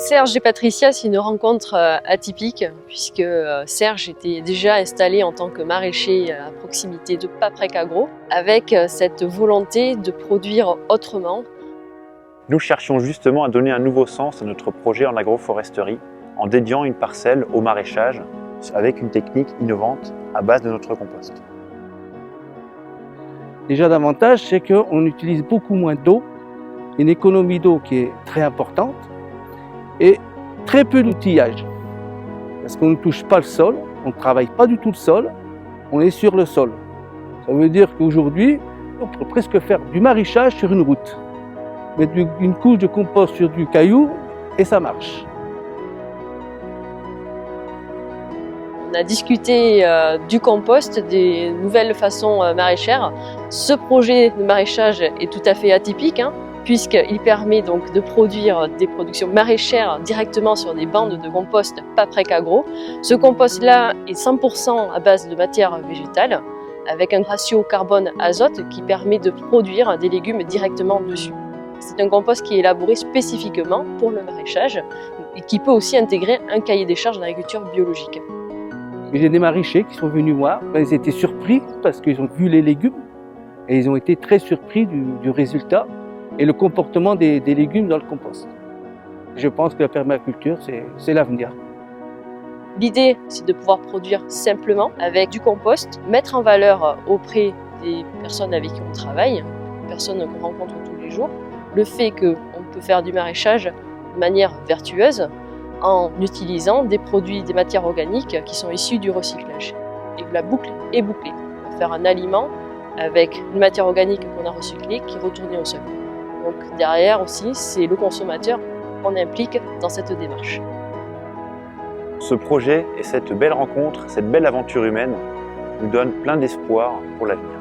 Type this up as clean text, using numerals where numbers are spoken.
Serge et Patricia, c'est une rencontre atypique puisque Serge était déjà installé en tant que maraîcher à proximité de Paprec Agro avec cette volonté de produire autrement. Nous cherchions justement à donner un nouveau sens à notre projet en agroforesterie en dédiant une parcelle au maraîchage avec une technique innovante à base de notre compost. Déjà l'avantage, c'est qu'on utilise beaucoup moins d'eau, une économie d'eau qui est très importante et très peu d'outillage. Parce qu'on ne touche pas le sol, on ne travaille pas du tout le sol, on est sur le sol. Ça veut dire qu'aujourd'hui, on peut presque faire du maraîchage sur une route. Mettre une couche de compost sur du caillou et ça marche. On a discuté du compost, des nouvelles façons maraîchères. Ce projet de maraîchage est tout à fait atypique, puisqu'il permet donc de produire des productions maraîchères directement sur des bandes de compost Paprec Agro. Ce compost-là est 100% à base de matière végétale, avec un ratio carbone-azote qui permet de produire des légumes directement dessus. C'est un compost qui est élaboré spécifiquement pour le maraîchage et qui peut aussi intégrer un cahier des charges d'agriculture biologique. J'ai des maraîchers qui sont venus voir, ils étaient surpris parce qu'ils ont vu les légumes et ils ont été très surpris du résultat et le comportement des légumes dans le compost. Je pense que la permaculture, c'est l'avenir. L'idée, c'est de pouvoir produire simplement avec du compost, mettre en valeur auprès des personnes avec qui on travaille, personnes qu'on rencontre tous les jours, le fait qu'on peut faire du maraîchage de manière vertueuse en utilisant des produits, des matières organiques qui sont issues du recyclage. Et que la boucle est bouclée. On va faire un aliment avec une matière organique qu'on a recyclée qui est retournée au sol. Donc derrière aussi, c'est le consommateur qu'on implique dans cette démarche. Ce projet et cette belle rencontre, cette belle aventure humaine nous donnent plein d'espoir pour l'avenir.